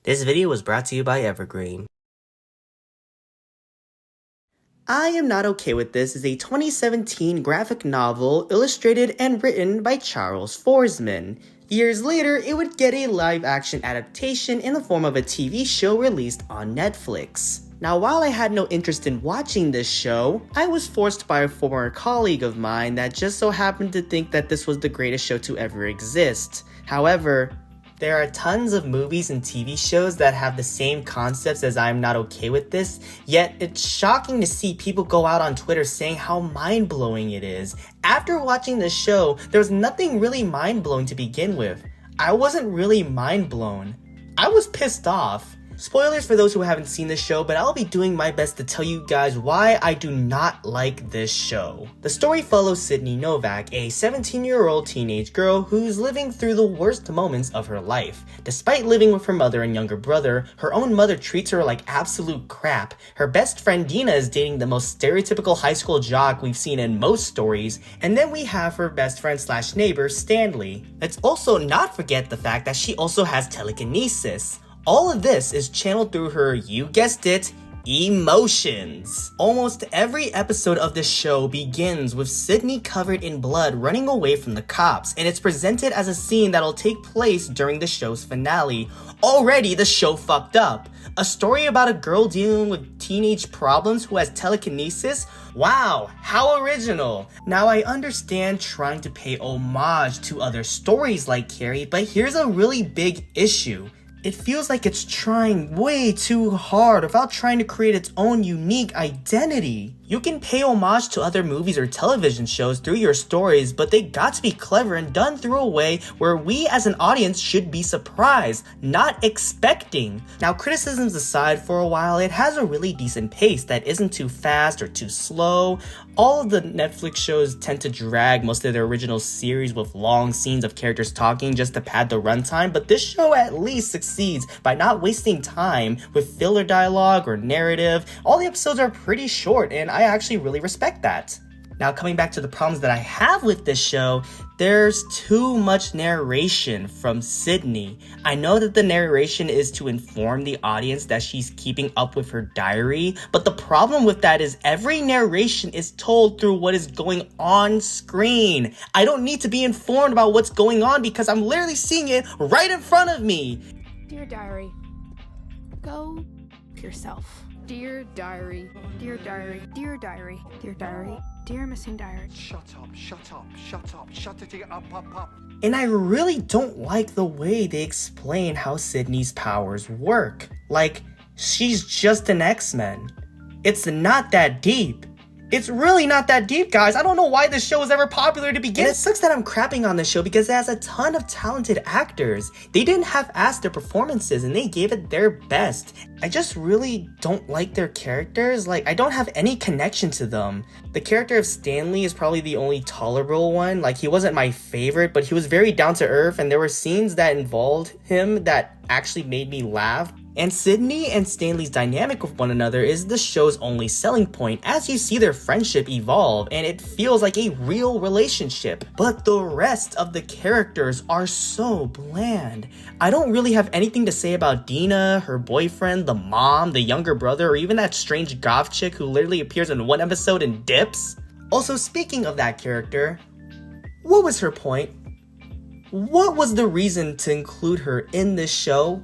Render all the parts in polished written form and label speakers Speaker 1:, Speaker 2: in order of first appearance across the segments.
Speaker 1: This video was brought to you by Evergreen.
Speaker 2: I Am Not Okay With This is a 2017 graphic novel illustrated and written by Charles Forsman. Years later, it would get a live-action adaptation in the form of a TV show released on Netflix. Now, while I had no interest in watching this show, I was forced by a former colleague of mine that just so happened to think that this was the greatest show to ever exist. However, there are tons of movies and TV shows that have the same concepts as I'm Not Okay With This, yet it's shocking to see people go out on Twitter saying how mind-blowing it is. After watching this show, there was nothing really mind-blowing to begin with. I wasn't really mind-blown. I was pissed off. Spoilers for those who haven't seen this show, but I'll be doing my best to tell you guys why I do not like this show. The story follows Sydney Novak, a 17-year-old teenage girl who's living through the worst moments of her life. Despite living with her mother and younger brother, her own mother treats her like absolute crap. Her best friend Dina is dating the most stereotypical high school jock we've seen in most stories, and then we have her best friend slash neighbor Stanley. Let's also not forget the fact that she also has telekinesis. All of this is channeled through her, you guessed it, emotions. Almost every episode of this show begins with Sydney covered in blood running away from the cops, and it's presented as a scene that'll take place during the show's finale. Already the show fucked up. A story about a girl dealing with teenage problems who has telekinesis? Wow, how original. Now I understand trying to pay homage to other stories like Carrie, but here's a really big issue. It feels like it's trying way too hard without trying to create its own unique identity. You can pay homage to other movies or television shows through your stories, but they got to be clever and done through a way where we as an audience should be surprised, not expecting. Now, criticisms aside, for a while, it has a really decent pace that isn't too fast or too slow. All of the Netflix shows tend to drag most of their original series with long scenes of characters talking just to pad the runtime, but this show at least succeeds by not wasting time with filler dialogue or narrative. All the episodes are pretty short, and I actually really respect that. Now, coming back to the problems that I have with this show, there's too much narration from Sydney. I know that the narration is to inform the audience that she's keeping up with her diary, but the problem with that is every narration is told through what is going on screen. I don't need to be informed about what's going on because I'm literally seeing it right in front of me.
Speaker 3: Dear diary, go yourself. Dear diary, dear diary, dear diary, dear diary, dear missing diary.
Speaker 4: Shut up, shut up, shut up, shut it up.
Speaker 2: And I really don't like the way they explain how Sydney's powers work. Like, she's just an X-Men. It's not that deep. It's really not that deep, guys. I don't know why this show was ever popular to begin. And it sucks that I'm crapping on this show because it has a ton of talented actors. They didn't half-ass their performances and they gave it their best. I just really don't like their characters. Like, I don't have any connection to them. The character of Stanley is probably the only tolerable one. Like, he wasn't my favorite, but he was very down to earth and there were scenes that involved him that actually made me laugh. And Sydney and Stanley's dynamic with one another is the show's only selling point as you see their friendship evolve and it feels like a real relationship. But the rest of the characters are so bland. I don't really have anything to say about Dina, her boyfriend, the mom, the younger brother, or even that strange goth chick who literally appears in one episode and dips. Also, speaking of that character, what was her point? What was the reason to include her in this show?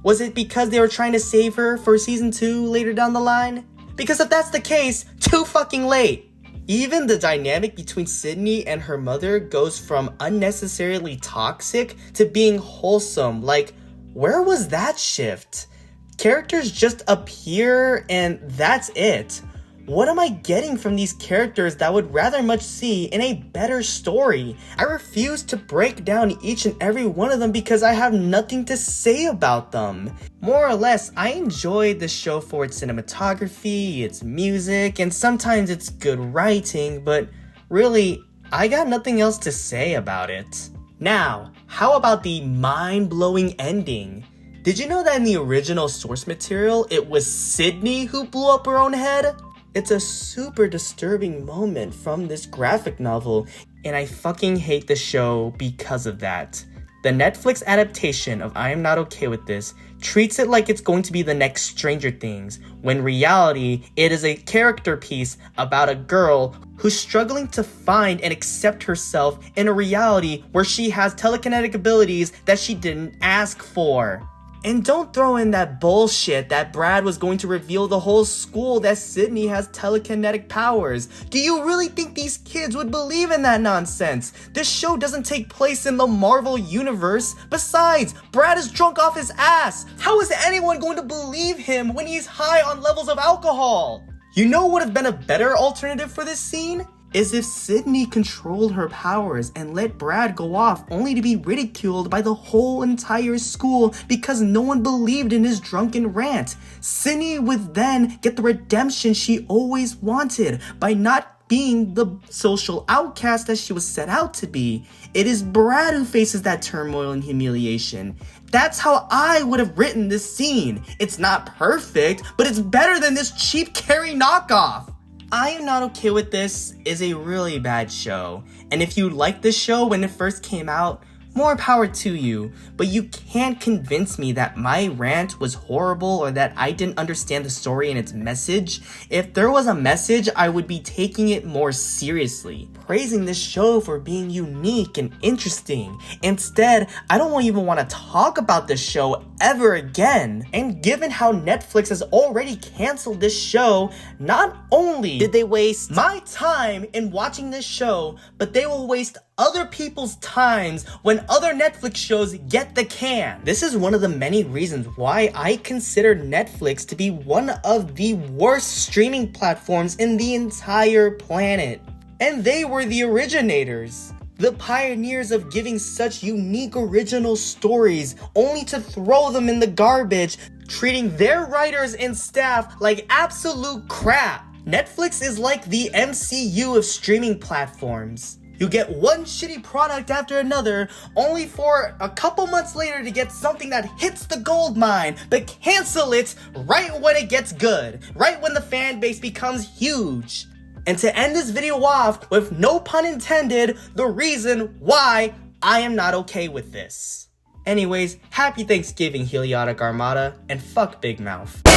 Speaker 2: Was it because they were trying to save her for season 2 later down the line? Because if that's the case, too fucking late. Even the dynamic between Sydney and her mother goes from unnecessarily toxic to being wholesome. Like, where was that shift? Characters just appear and that's it. What am I getting from these characters that I would rather much see in a better story? I refuse to break down each and every one of them because I have nothing to say about them. More or less, I enjoyed the show for its cinematography, its music, and sometimes its good writing, but really, I got nothing else to say about it. Now, how about the mind-blowing ending? Did you know that in the original source material, it was Sydney who blew up her own head? It's a super disturbing moment from this graphic novel, and I fucking hate the show because of that. The Netflix adaptation of I Am Not Okay With This treats it like it's going to be the next Stranger Things, when in reality, it is a character piece about a girl who's struggling to find and accept herself in a reality where she has telekinetic abilities that she didn't ask for. And don't throw in that bullshit that Brad was going to reveal the whole school that Sydney has telekinetic powers. Do you really think these kids would believe in that nonsense? This show doesn't take place in the Marvel universe. Besides, Brad is drunk off his ass. How is anyone going to believe him when he's high on levels of alcohol? You know what would have been a better alternative for this scene? Is if Sydney controlled her powers and let Brad go off only to be ridiculed by the whole entire school because no one believed in his drunken rant. Sydney would then get the redemption she always wanted by not being the social outcast that she was set out to be. It is Brad who faces that turmoil and humiliation. That's how I would have written this scene. It's not perfect, but it's better than this cheap Carrie knockoff. I Am Not Okay With This is a really bad show, and if you liked this show when it first came out, more power to you, but you can't convince me that my rant was horrible or that I didn't understand the story and its message. If there was a message, I would be taking it more seriously, praising this show for being unique and interesting. Instead, I don't even want to talk about this show ever again. And given how Netflix has already canceled this show, not only did they waste my time in watching this show, but they will waste other people's times when other Netflix shows get the can. This is one of the many reasons why I consider Netflix to be one of the worst streaming platforms in the entire planet. And they were the originators, the pioneers of giving such unique original stories only to throw them in the garbage, treating their writers and staff like absolute crap. Netflix is like the MCU of streaming platforms. You get one shitty product after another, only for a couple months later to get something that hits the gold mine, but cancel it right when it gets good, right when the fan base becomes huge. And to end this video off with, no pun intended, the reason why I am not okay with this. Anyways, happy Thanksgiving, Heliotic Armada, and fuck Big Mouth.